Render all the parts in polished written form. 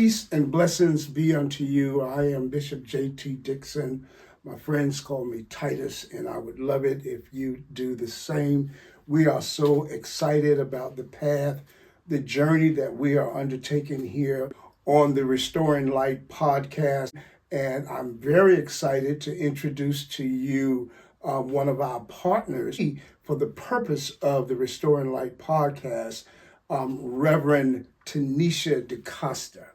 Peace and blessings be unto you. I am Bishop J.T. Dixon. My friends call me Titus, and I would love it if you do the same. We are so excited about the path, the journey that we are undertaking here on the Restoring Light podcast. And I'm very excited to introduce to you one of our partners for the purpose of the Restoring Light podcast, Reverend Tanisha Dacosta.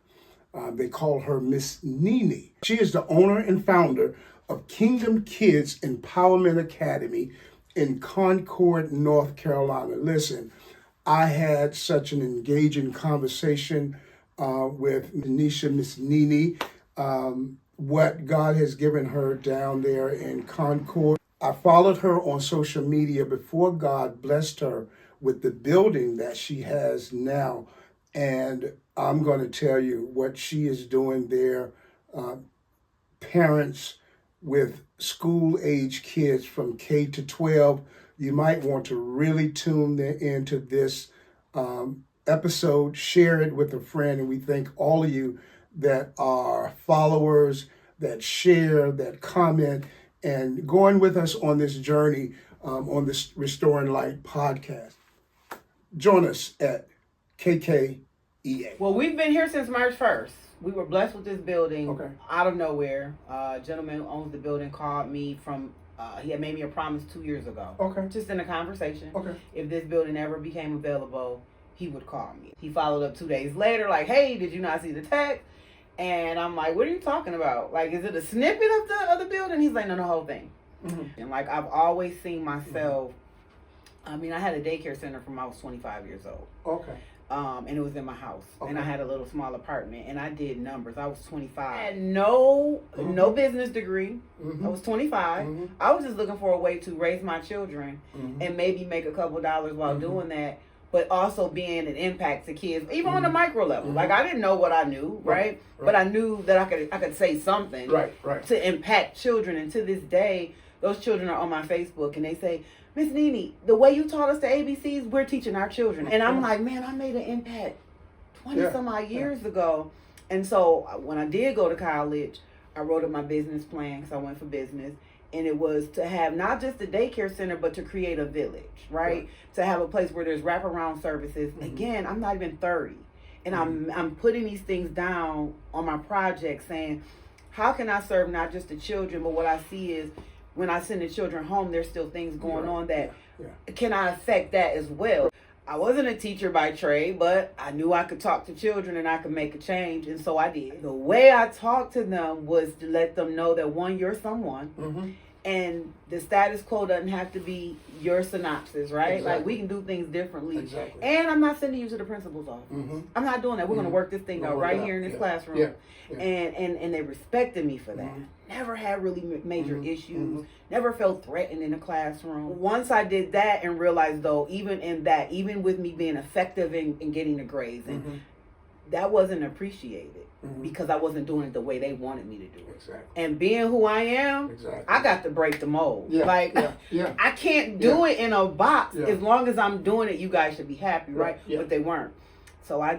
They call her Miss Nini. She is the owner and founder of Kingdom Kids Empowerment Academy in Concord, North Carolina. Listen, I had such an engaging conversation with Tanisha, Miss Nini, what God has given her down there in Concord. I followed her on social media before God blessed her with the building that she has now. And I'm going to tell you what she is doing there. Parents with school-age kids from K to 12, you might want to really tune into this episode, share it with a friend, and we thank all of you that are followers, that share, that comment, and going with us on this journey on this Restoring Light podcast. Join us at KKEA. Well, we've been here since March 1st. We were blessed with this building out of nowhere. A gentleman who owns the building called me from, he had made me a promise 2 years ago. Just in a conversation. If this building ever became available, he would call me. He followed up 2 days later, like, hey, did you not see the text? And I'm like, what are you talking about? Like, is it a snippet of the building? He's like, no, the whole thing. And like, I've always seen myself, I mean, I had a daycare center from I was 25 years old. And it was in my house. And I had a little small apartment. And I did numbers. I was 25. I had no business degree. I was 25. I was just looking for a way to raise my children and maybe make a couple dollars while doing that. But also being an impact to kids, even on the micro level. Like, I didn't know what I knew, right? But I knew that I could say something to impact children. And to this day, those children are on my Facebook and they say, Miss Nini, the way you taught us the ABCs, we're teaching our children. And I'm like, man, I made an impact 20 some odd years ago. And so when I did go to college, I wrote up my business plan because I went for business. And it was to have not just a daycare center, but to create a village, right? To have a place where there's wraparound services. Again, I'm not even 30. And I'm putting these things down on my project saying, how can I serve not just the children, but what I see is when I send the children home, there's still things going on that can I affect that as well? I wasn't a teacher by trade, but I knew I could talk to children and I could make a change. And so I did. The way I talked to them was to let them know that, one, you're someone. And the status quo doesn't have to be your synopsis, right? Like, we can do things differently. And I'm not sending you to the principal's office. I'm not doing that. We're going to work this thing out right here in this classroom. And they respected me for that. Never had really major issues. Never felt threatened in the classroom. Once I did that and realized, though, even in that, even with me being effective in getting the grades, and that wasn't appreciated because I wasn't doing it the way they wanted me to do it. And being who I am, I got to break the mold. I can't do it in a box. As long as I'm doing it, you guys should be happy, right? But they weren't. So I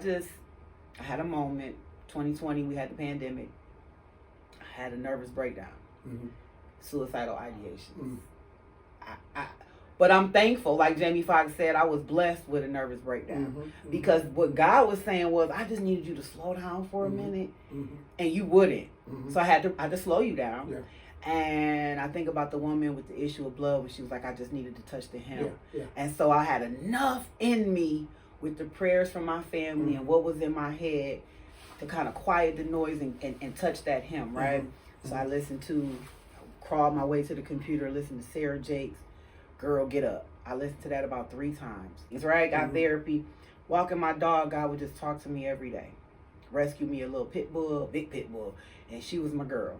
had a moment. 2020, we had the pandemic. I had a nervous breakdown. Suicidal ideation. But I'm thankful, like Jamie Foxx said, I was blessed with a nervous breakdown. Because what God was saying was, I just needed you to slow down for a minute, and you wouldn't. So I had to slow you down. And I think about the woman with the issue of blood when she was like, I just needed to touch the hem. And so I had enough in me with the prayers from my family and what was in my head to kind of quiet the noise and touch that hem, right? So I crawled my way to the computer, listened to Sarah Jakes, Girl, Get Up. I listened to that about 3 times. It's right, got therapy. Walking my dog, God would just talk to me every day. Rescue me a little big pit bull, and she was my girl.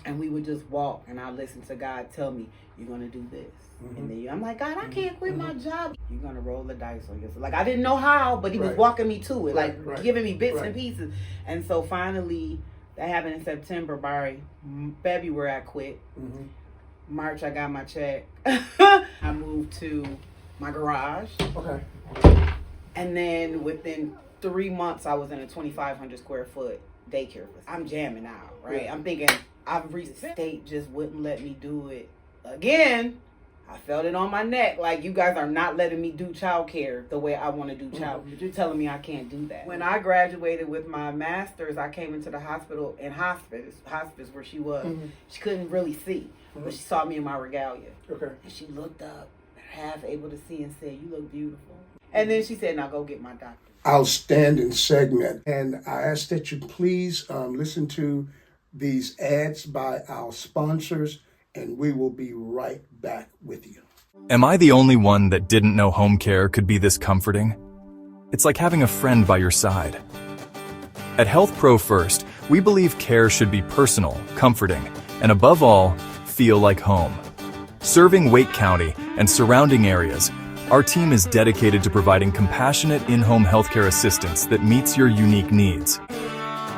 And we would just walk, and I listened to God tell me, you're going to do this. And then I'm like, God, I can't quit my job. You're going to roll the dice on yourself. Like, I didn't know how, but he was walking me to it, giving me bits and pieces. And so finally, that happened in September. By February, I quit. March, I got my check. I moved to my garage. And then within 3 months I was in a 2,500 square foot daycare. I'm jamming out, right? Yeah. I'm thinking I've reached the state just wouldn't let me do it again. I felt it on my neck. Like, you guys are not letting me do childcare the way I want to do childcare. You're telling me I can't do that. When I graduated with my master's, I came into the hospital in hospice where she was. She couldn't really see, but she saw me in my regalia. Okay. And she looked up, half able to see, and said, "You look beautiful." And then she said, "Now go get my doctor." Outstanding segment. And I ask that you please listen to these ads by our sponsors, and we will be right back with you. Am I the only one that didn't know home care could be this comforting? It's like having a friend by your side. At Health Pro First, we believe care should be personal, comforting, and above all, feel like home. Serving Wake County and surrounding areas, our team is dedicated to providing compassionate in-home healthcare assistance that meets your unique needs.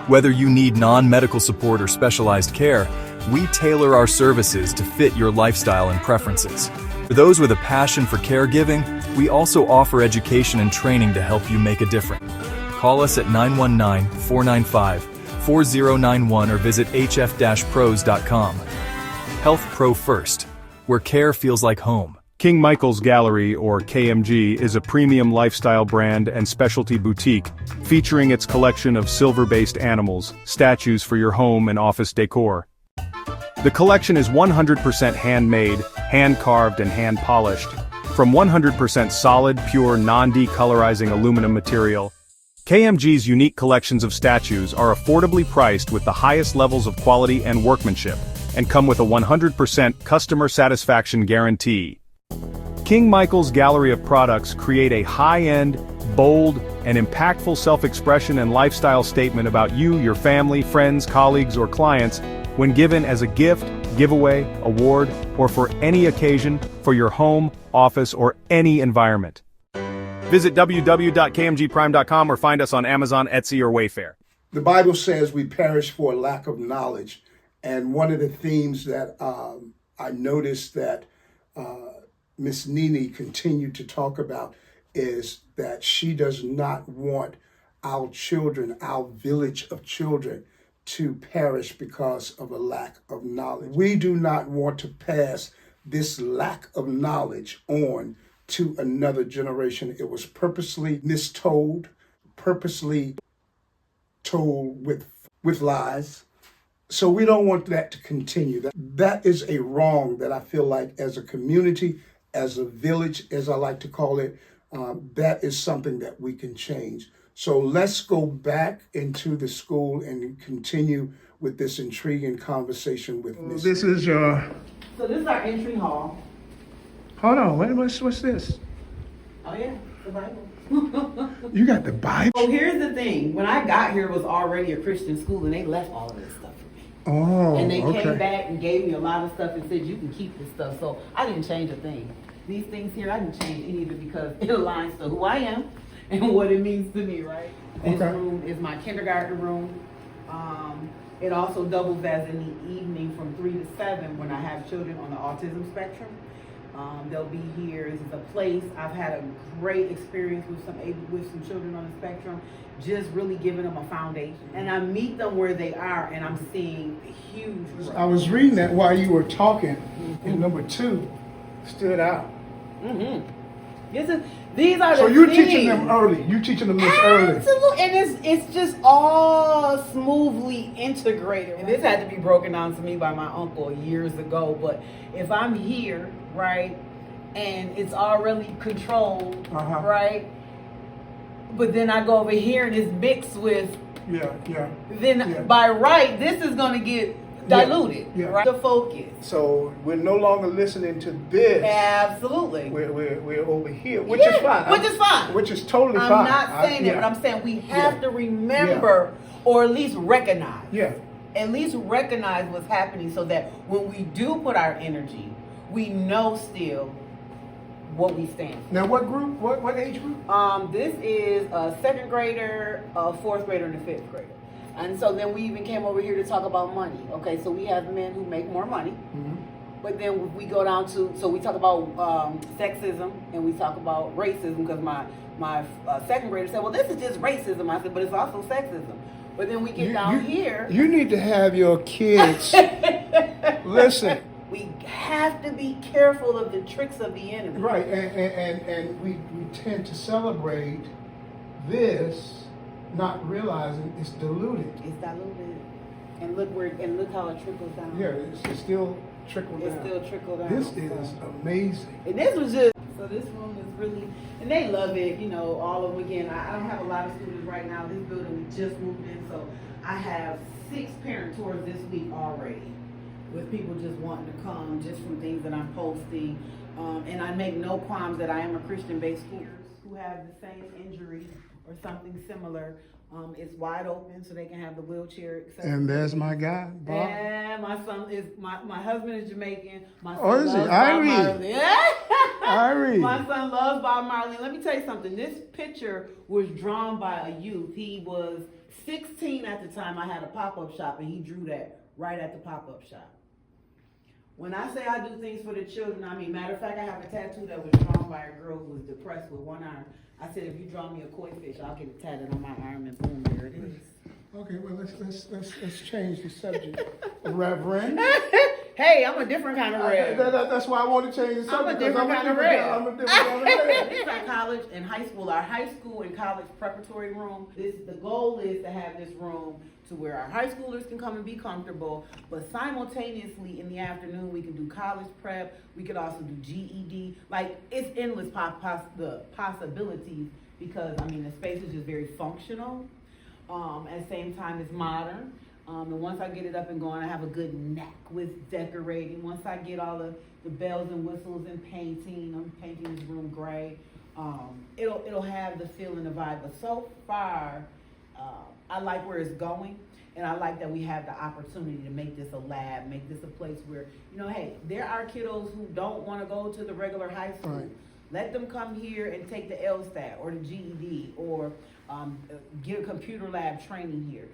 Whether you need non-medical support or specialized care, we tailor our services to fit your lifestyle and preferences. For those with a passion for caregiving, we also offer education and training to help you make a difference. Call us at 919-495-4091 or visit hf-pros.com. Health Pro First, where care feels like home. King Michael's Gallery, or KMG, is a premium lifestyle brand and specialty boutique featuring its collection of silver-based animals, statues for your home and office decor. The collection is 100% handmade, hand-carved and hand-polished, from 100% solid, pure, non-decolorizing aluminum material. KMG's unique collections of statues are affordably priced with the highest levels of quality and workmanship, and come with a 100% customer satisfaction guarantee. King Michael's Gallery of products create a high-end, bold, and impactful self-expression and lifestyle statement about you, your family, friends, colleagues, or clients when given as a gift, giveaway, award, or for any occasion for your home, office, or any environment. Visit www.kmgprime.com or find us on Amazon, Etsy, or Wayfair. The Bible says we perish for a lack of knowledge. And one of the themes that I noticed that Miss Nene continued to talk about is that she does not want our children, our village of children, to perish because of a lack of knowledge. We do not want to pass this lack of knowledge on to another generation. It was purposely mistold, purposely told with lies. So we don't want that to continue. That is a wrong that I feel like as a community, as a village, as I like to call it, that is something that we can change. So let's go back into the school and continue with this intriguing conversation with Miss. So this is our entry hall. Hold on, what's this? Oh yeah, the Bible. You got the Bible? Oh, here's the thing. When I got here, it was already a Christian school, and they left all of this stuff for me. Oh, and they came back and gave me a lot of stuff and said, you can keep this stuff. So I didn't change a thing. These things here, I didn't change any of it because it aligns to who I am and what it means to me, right? This room is my kindergarten room. It also doubles as in the evening from 3 to 7 when I have children on the autism spectrum. They'll be here. This is a place. I've had a great experience with some children on the spectrum, just really giving them a foundation. And I meet them where they are, and I'm seeing a huge growth. I was reading that while you were talking, and number 2 stood out. These are so the you're things. Teaching them early. You're teaching them this early. Absolutely, and it's just all smoothly integrated. And this had to be broken down to me by my uncle years ago. But if I'm here, right, and it's already controlled, right, but then I go over here and it's mixed with, then by right, this is going to get diluted, right? The focus. So we're no longer listening to this. Absolutely. We're over here, which is fine. Which is fine. Which is totally fine. I'm not saying that, but I'm saying we have to remember or at least recognize. At least recognize what's happening so that when we do put our energy, we know still what we stand for. Now what group? What age group? This is a 2nd grader, a 4th grader, and a 5th grader. And so then we even came over here to talk about money. Okay, so we have men who make more money, But then we go down to, so we talk about sexism and we talk about racism, because my second grader said, well, this is just racism. I said, but it's also sexism. But then we get down here. You need to have your kids listen. We have to be careful of the tricks of the enemy. Right, and we tend to celebrate this, not realizing it's diluted. It's diluted. And look how it trickles down. Yeah, it's still trickled down. It's still trickled down. This is amazing. And this was just, so this room is really, and they love it, you know, all of them. Again, I don't have a lot of students right now. This building, we just moved in, so I have 6 parent tours this week already, with people just wanting to come just from things that I'm posting. And I make no qualms that I am a Christian-based school who have the same injury or something similar. It's wide open so they can have the wheelchair accessible. And there's my guy, Bob. And my son is, my husband is Jamaican. My son Oh, is he? loves Bob Marley. Irie. My son loves Bob Marley. Let me tell you something. This picture was drawn by a youth. He was 16 at the time. I had a pop-up shop, and he drew that right at the pop-up shop. When I say I do things for the children, I mean, matter of fact, I have a tattoo that was drawn by a girl who was depressed with one arm. I said, if you draw me a koi fish, I'll get it tatted on my arm, and boom, there it is. Okay, well, let's change the subject. Reverend. Hey, I'm a different kind of red. That's why I want to change the subject. I'm a different kind of red. I'm a different kind of red. This is our college and high school. Our high school and college preparatory room. The goal is to have this room to where our high schoolers can come and be comfortable, but simultaneously in the afternoon we can do college prep. We could also do GED. Like, it's endless the possibilities, because I mean the space is just very functional. At the same time, it's modern. And once I get it up and going, I have a good knack with decorating. Once I get all the bells and whistles and painting, I'm painting this room gray. It'll have the feel and the vibe. But so far, I like where it's going, and I like that we have the opportunity to make this a lab, make this a place where, you know, hey, there are kiddos who don't want to go to the regular high school. Right. Let them come here and take the LSTAT or the GED or get a computer lab training here.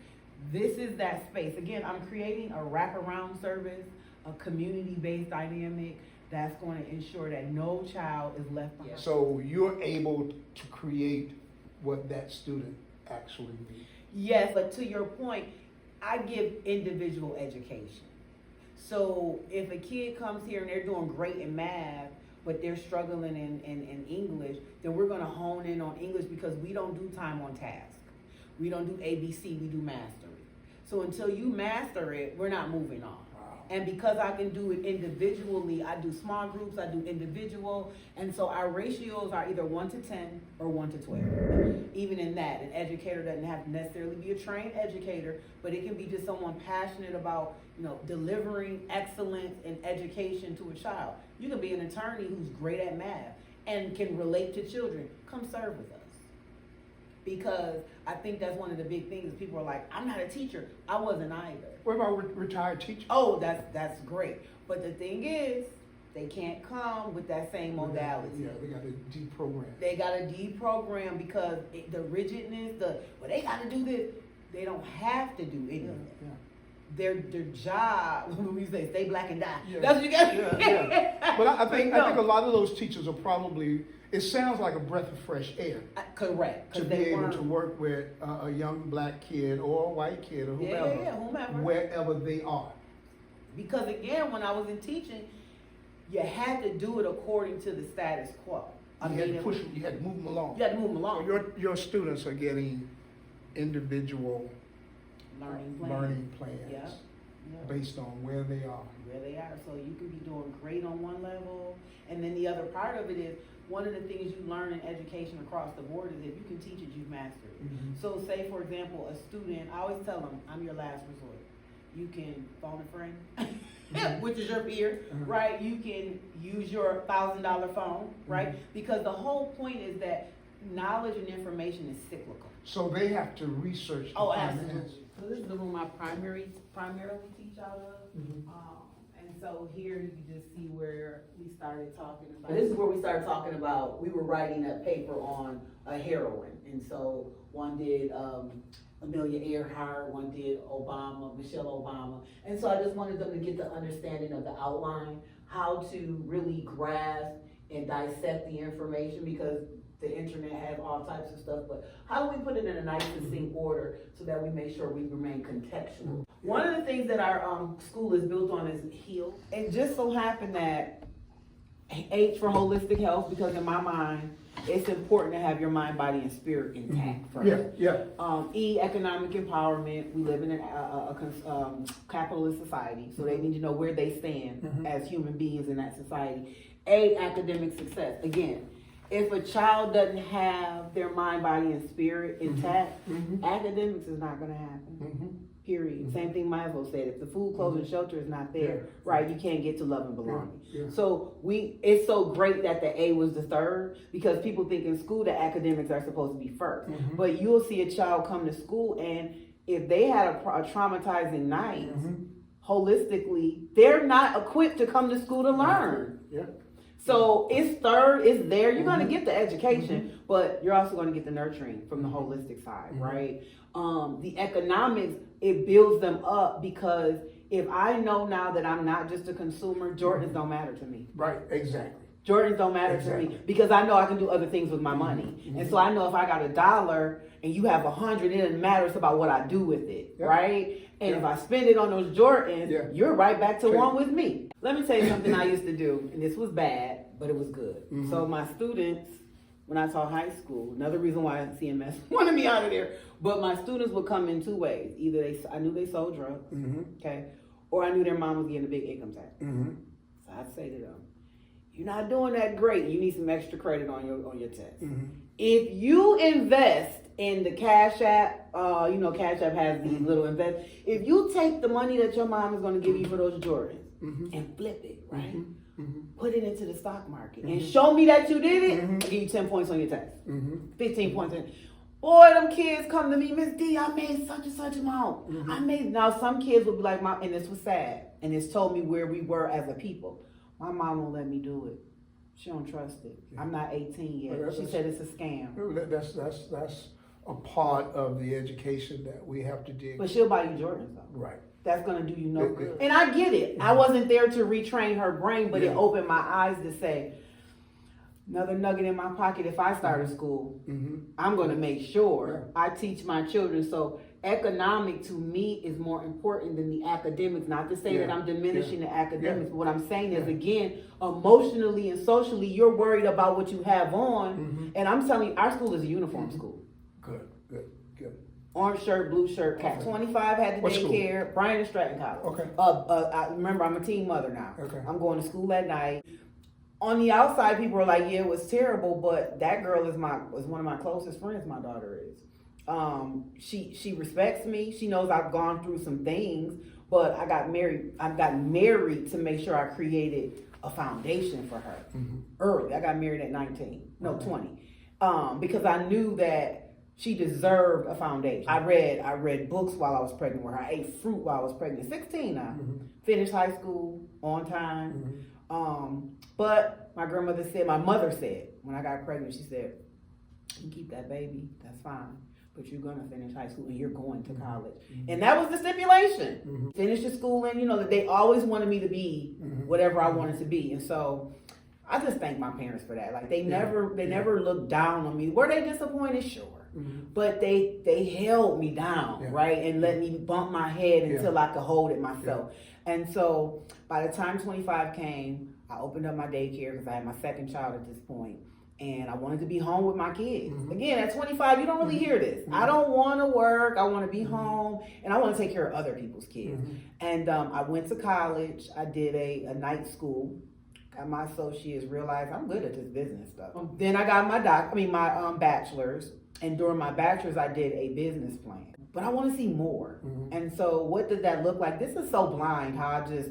This is that space. Again, I'm creating a wraparound service, a community-based dynamic that's going to ensure that no child is left behind. So you're able to create what that student actually needs. Yes, but to your point, I give individual education. So if a kid comes here and they're doing great in math, but they're struggling in English, then we're going to hone in on English, because we don't do time on task. We don't do ABC, we do mastery. So until you master it, we're not moving on. Wow. And because I can do it individually, I do small groups, I do individual, and so our ratios are either 1 to 10 or 1 to 12. Even in that, an educator doesn't have to necessarily be a trained educator, but it can be just someone passionate about, you know, delivering excellence in education to a child. You can be an attorney who's great at math and can relate to children. Come serve with us. Because I think that's one of the big things. People are like, I'm not a teacher. I wasn't either. What about retired teachers? Oh, that's great. But the thing is, they can't come with that same modality. Yeah, they got to deprogram. They got to deprogram, because the rigidness, well, they got to do this. They don't have to do anything. Yeah. Their job, when we say stay black and die. Yeah. That's what you got. Yeah. But I think a lot of those teachers are probably, it sounds like a breath of fresh air. Correct. To be able to work with a young black kid or a white kid or whomever, wherever they are. Because again, when I was in teaching, you had to do it according to the status quo. You had to push them, you had to move them along. You had to move them along. So your students are getting individual learning plans based on where they are. So you can be doing great on one level, and then the other part of it is, one of the things you learn in education across the board is if you can teach it, you've mastered it. Mm-hmm. So say, for example, a student, I always tell them, I'm your last resort. You can phone a friend, which is your peer, right? You can use your $1,000 phone, right? Because the whole point is that knowledge and information is cyclical. So they have to research. Absolutely. So this is the room I primarily teach out of. Mm-hmm. And so here you can just see where we started talking about. This is where we started talking about, we were writing a paper on a heroine. And so one did a Amelia Earhart, one did Michelle Obama. And so I just wanted them to get the understanding of the outline, how to really grasp and dissect the information, because the internet has all types of stuff, but how do we put it in a nice succinct order so that we make sure we remain contextual? One of the things that our school is built on is HEAL. It just so happened that H for holistic health, because in my mind, it's important to have your mind, body, and spirit intact first. E, economic empowerment. We live in a capitalist society, so they need to know where they stand as human beings in that society. A, academic success. Again, if a child doesn't have their mind, body, and spirit intact, academics is not going to happen. Period. Same thing Maslow said. If the food, clothes, and shelter is not there, right, you can't get to love and belonging. So it's so great that the A was the third, because people think in school that academics are supposed to be first. But you'll see a child come to school, and if they had a traumatizing night, holistically, they're not equipped to come to school to learn. So it's third, it's there. You're going to get the education, but you're also going to get the nurturing from the holistic side, right? The economics, it builds them up, because if I know now that I'm not just a consumer, Jordans don't matter to me. Right, exactly. Jordans don't matter to me, because I know I can do other things with my money. And so I know if I got $1 and you have 100, it doesn't matter. It's about what I do with it, right? And if I spend it on those Jordans, you're right back to one with me. Let me tell you something I used to do, and this was bad, but it was good. So my students, when I taught high school, another reason why CMS wanted me out of there, but my students would come in two ways. Either I knew they sold drugs, okay, or I knew their mom was getting a big income tax. So I'd say to them, you're not doing that great. You need some extra credit on your test. If you invest in the Cash App, Cash App has these little invest. If you take the money that your mom is going to give you for those Jordans and flip it, right? Put it into the stock market and show me that you did it, I'll give you 10 points on your test. 15 points. Boy, them kids come to me, Miss D, I made such and such amount. Now some kids would be like, and this was sad, and it's told me where we were as a people. My mom won't let me do it. She don't trust it. I'm not 18 yet. She said it's a scam. That's a part of the education that we have to dig. But she'll buy you Jordans though. Right. That's gonna do you no good. And I get it. I wasn't there to retrain her brain, but it opened my eyes to say, another nugget in my pocket. If I start a school, I'm gonna make sure I teach my children. So economic to me is more important than the academics. Not to say that I'm diminishing the academics, but what I'm saying is, again, emotionally and socially, you're worried about what you have on. And I'm telling you, our school is a uniform school. Good. Orange shirt, blue shirt, cat. 25 had the daycare. Bryan and Stratton College. I remember, I'm a teen mother now. I'm going to school at night. On the outside, people are like, yeah, it was terrible, but that girl is one of my closest friends, my daughter is. She respects me. She knows I've gone through some things, but I got married to make sure I created a foundation for her early. I got married at 20, because I knew that she deserved a foundation. I read books while I was pregnant with her. I ate fruit while I was pregnant. 16 now. Finished high school on time. But my mother said, when I got pregnant, she said, you can keep that baby, that's fine, but you're gonna finish high school and you're going to college. And that was the stipulation. Finish the schooling, that they always wanted me to be whatever I wanted to be. And so I just thank my parents for that. Like they never looked down on me. Were they disappointed? Sure. But they held me down, right? And let me bump my head until I could hold it myself. And so by the time 25 came, I opened up my daycare because I had my second child at this point. And I wanted to be home with my kids. Again, at 25, you don't really hear this. I don't want to work. I want to be home. And I want to take care of other people's kids. And I went to college. I did a night school. Got my associates, realized I'm good at this business stuff. Then I got my bachelor's. And during my bachelor's, I did a business plan. But I want to see more. And so what did that look like? This is so blind how I just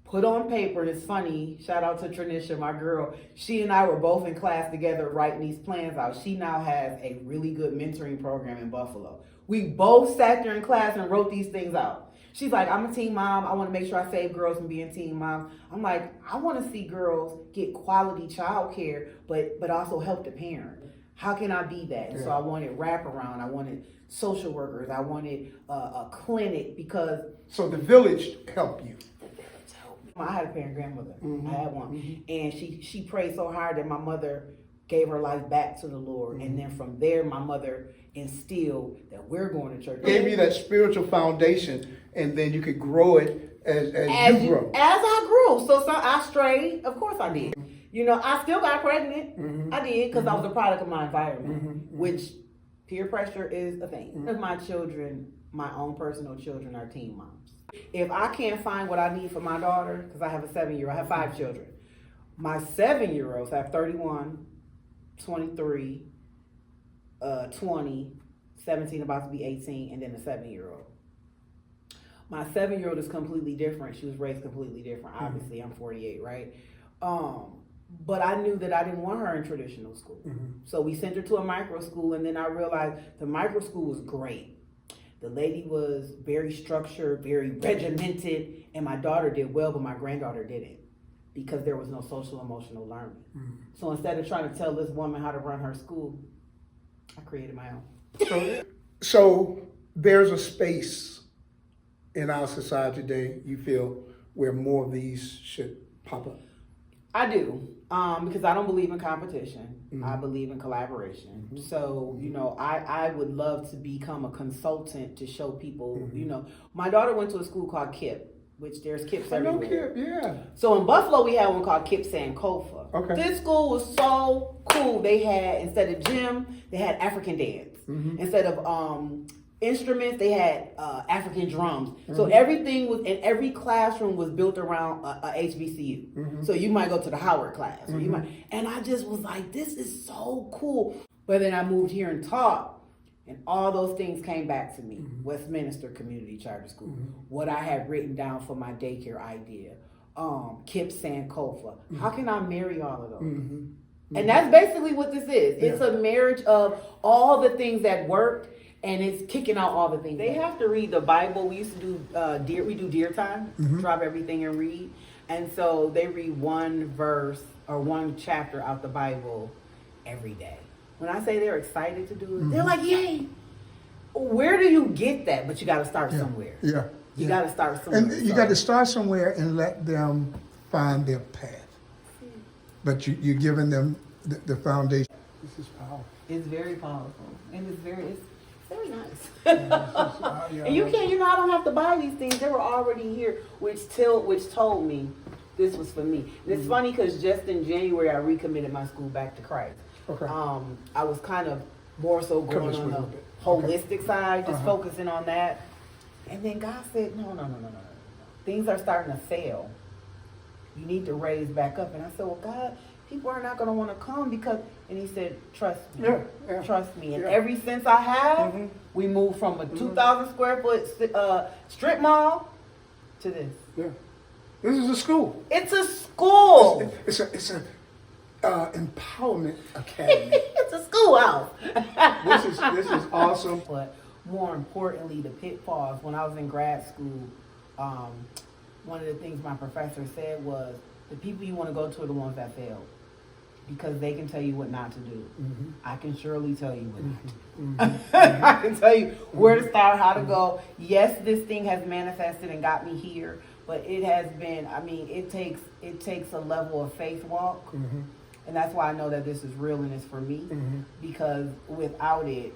put on paper. It's funny. Shout out to Tranisha, my girl. She and I were both in class together writing these plans out. She now has a really good mentoring program in Buffalo. We both sat there in class and wrote these things out. She's like, I'm a teen mom. I want to make sure I save girls from being teen moms. I'm like, I want to see girls get quality child care, but also help the parent. How can I be that? And so I wanted wraparound. I wanted social workers. I wanted a clinic because. So the village helped you. I had a parent grandmother. I had one, and she prayed so hard that my mother gave her life back to the Lord, and then from there, my mother instilled that we're going to church. Gave you that spiritual foundation, and then you could grow it as you grow. As I grew, so I strayed. Of course, I did. You know, I still got pregnant. I did because I was a product of my environment, which peer pressure is a thing. My children, my own personal children, are teen moms. If I can't find what I need for my daughter, because I have a 7-year-old, I have 5 children. My 7-year-olds have 31, 23, 20, 17, about to be 18, and then a 7-year-old. My 7-year-old is completely different. She was raised completely different. Obviously, I'm 48, right? But I knew that I didn't want her in traditional school. So we sent her to a micro school, and then I realized the micro school was great. The lady was very structured, very regimented, and my daughter did well, but my granddaughter didn't because there was no social emotional learning. So instead of trying to tell this woman how to run her school, I created my own. So there's a space in our society today, you feel, where more of these should pop up? I do, because I don't believe in competition. I believe in collaboration. So, you know, I would love to become a consultant to show people, you know, my daughter went to a school called KIP, which there's KIPs everywhere. I know KIP, yeah. So in Buffalo, we had one called KIP Sankofa. Okay. This school was so cool. They had, instead of gym, they had African dance. Instead of instruments, they had African drums. So everything was, and every classroom was built around a HBCU. So you might go to the Howard class, or you might, and I just was like, this is so cool. But then I moved here and taught, and all those things came back to me. Westminster Community Charter School, what I had written down for my daycare idea, KIP Sankofa. How can I marry all of those? And that's basically what this is. It's a marriage of all the things that worked, and it's kicking out all the things. They have to read the Bible. We used to do we do deer time, drop everything and read. And so they read one verse or one chapter out the Bible every day. When I say they're excited to do it, they're like, yay. Where do you get that? But you got to start somewhere. You got to start somewhere. And you got to start somewhere and let them find their path. But you're giving them the foundation. This is powerful. It's very powerful. And it's very nice. And you can't, you know, I don't have to buy these things. They were already here, which told me this was for me. And it's funny because just in January, I recommitted my school back to Christ. Okay. I was kind of more so going on the holistic side, just focusing on that. And then God said, no. Things are starting to fail. You need to raise back up. And I said, well, God, people are not going to want to come because, and he said, trust me. Trust me. And every sense I have, we moved from a 2,000 square foot strip mall to this. This is a school. It's a school. It's a empowerment academy. It's a schoolhouse. This is awesome. But more importantly, the pitfalls. When I was in grad school, one of the things my professor said was, the people you want to go to are the ones that failed, because they can tell you what not to do. I can surely tell you what not to do. I can tell you where to start, how to go. Yes, this thing has manifested and got me here, but it has been, I mean, it takes a level of faith walk. And that's why I know that this is real and it's for me, because without it,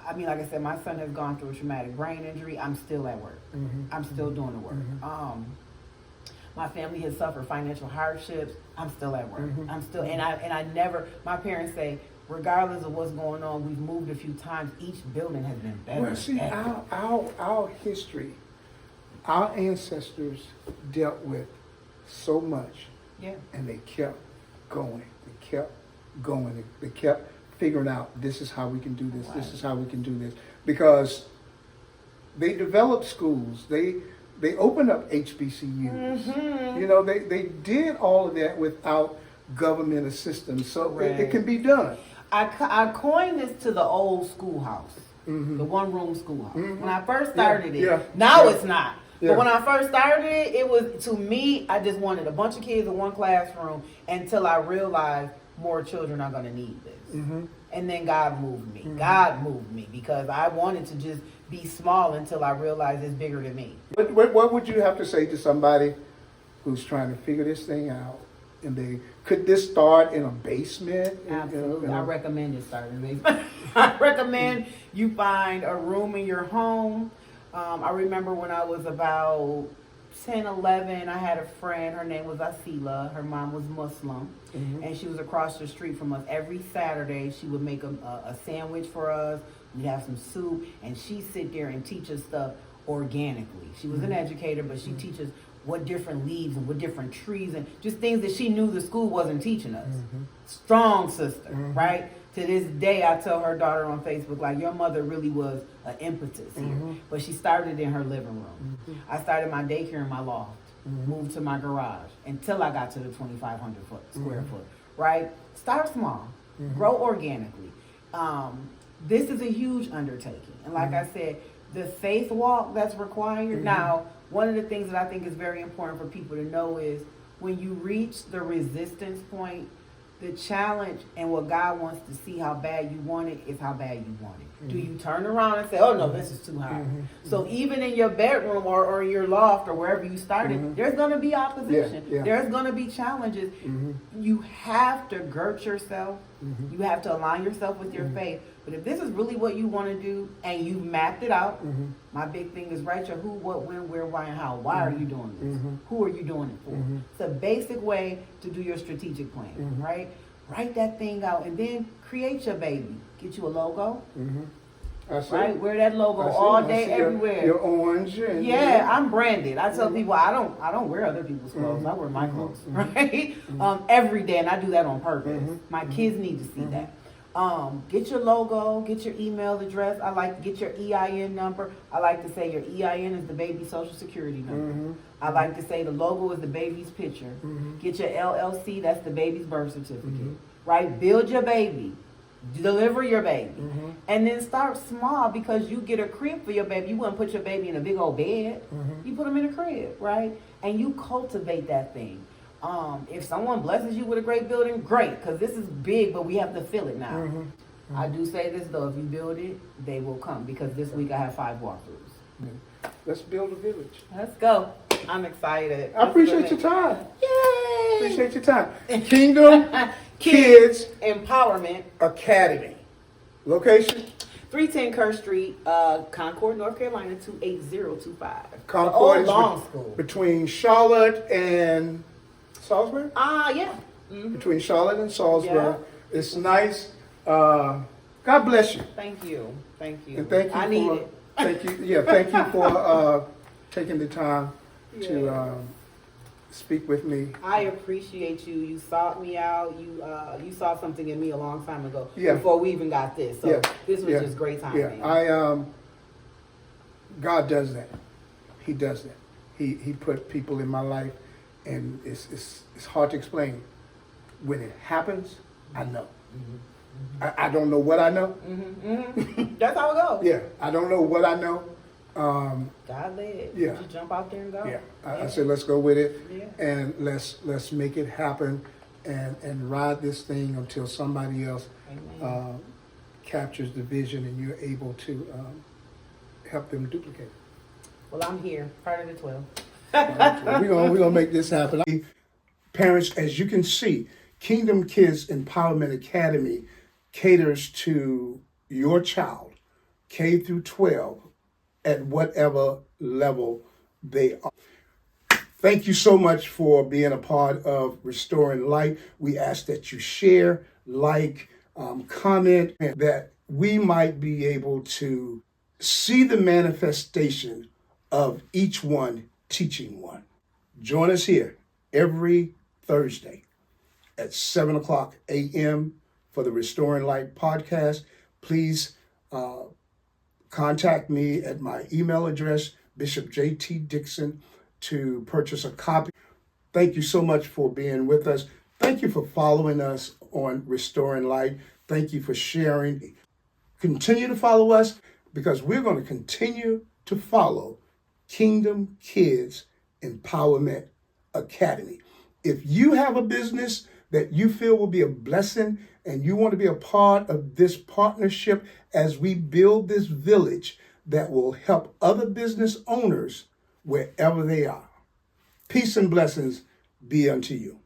I mean, like I said, my son has gone through a traumatic brain injury. I'm still at work. I'm still doing the work. My family has suffered financial hardships. I'm still at work. I'm still, and I never, my parents say, regardless of what's going on, we've moved a few times. Each building has been better. Well, see, our history, our ancestors dealt with so much. And they kept going. They kept figuring out, this is how we can do this. This is how we can do this. Because they developed schools. They opened up HBCUs. You know, they did all of that without government assistance. So it can be done. I coined this to the old schoolhouse, the one-room schoolhouse. When I first started it, now it's not. But when I first started it was, to me, I just wanted a bunch of kids in one classroom until I realized more children are going to need this. And then God moved me. God moved me because I wanted to just be small until I realized it's bigger than me. What would you have to say to somebody who's trying to figure this thing out? And could this start in a basement? Absolutely. I recommend it starting in a basement. I recommend you find a room in your home. I remember when I was about 10, 11, I had a friend, her name was Asila, her mom was Muslim, and she was across the street from us. Every Saturday, she would make a sandwich for us, we'd have some soup, and she'd sit there and teach us stuff organically. She was an educator, but she teaches what different leaves and what different trees and just things that she knew the school wasn't teaching us. Strong sister, right? To this day, I tell her daughter on Facebook, like, your mother really was an impetus here. But she started in her living room. I started my daycare in my loft, moved to my garage until I got to the 2,500 square foot, right? Start small, grow organically. This is a huge undertaking. And like I said, the faith walk that's required. Now, one of the things that I think is very important for people to know is when you reach the resistance point, the challenge and what God wants to see how bad you want it is how bad you want it. Do you turn around and say, oh no, this is too hard? So even in your bedroom or your loft or wherever you started, there's going to be opposition. There's going to be challenges. You have to girt yourself. You have to align yourself with your faith. But if this is really what you want to do and you've mapped it out, my big thing is write your who, what, when, where, why, and how. Why are you doing this? Who are you doing it for? It's a basic way to do your strategic plan, right? Write that thing out and then create your baby. Get you a logo. I see. Right? Wear that logo all day, everywhere. Your orange. I'm branded. I tell people I don't wear other people's clothes. I wear my clothes, right? Every day, and I do that on purpose. My kids need to see that. Get your logo, get your email address. I like to get your EIN number. I like to say your EIN is the baby's social security number. I like to say the logo is the baby's picture. Get your LLC, that's the baby's birth certificate. Right? Build your baby. Deliver your baby. And then start small because you get a crib for your baby. You wouldn't put your baby in a big old bed. You put them in a crib, right? And you cultivate that thing. If someone blesses you with a great building, great, because this is big, but we have to fill it now. I do say this though, if you build it, they will come, because this week I have 5 walkthroughs. Let's build a village. Let's go. I'm excited. I appreciate your time. Yay! Appreciate your time. Kingdom Kids Empowerment Academy. Location? 310 Kerr Street, Concord, North Carolina, 28025. Concord is long school. Between Charlotte and Salisbury? Yeah. Between Charlotte and Salisbury. It's nice. God bless you. Thank you. Thank you. And thank you I need it. Thank you. Yeah, thank you for taking the time to speak with me. I appreciate you. You sought me out. You saw something in me a long time ago before we even got this. So this was just great timing. God does that. He does that. He put people in my life, and it's hard to explain. When it happens, I know. I don't know what I know. That's how it goes. Yeah, I don't know what I know. God led. Yeah. Just jump out there and go. Yeah, I said let's go with it, and let's make it happen, and ride this thing until somebody else captures the vision, and you're able to help them duplicate it. Well, I'm here, part of the 12. We're gonna make this happen. Parents, as you can see, Kingdom Kids Empowerment Academy caters to your child, K through 12, at whatever level they are. Thank you so much for being a part of Restoring Light. We ask that you share, like, comment, and that we might be able to see the manifestation of each one teaching one. Join us here every Thursday at 7 o'clock a.m. for the Restoring Light podcast. Please contact me at my email address, Bishop J.T. Dixon, to purchase a copy. Thank you so much for being with us. Thank you for following us on Restoring Light. Thank you for sharing. Continue to follow us, because we're going to continue to follow Kingdom Kids Empowerment Academy. If you have a business that you feel will be a blessing and you want to be a part of this partnership as we build this village that will help other business owners wherever they are. Peace and blessings be unto you.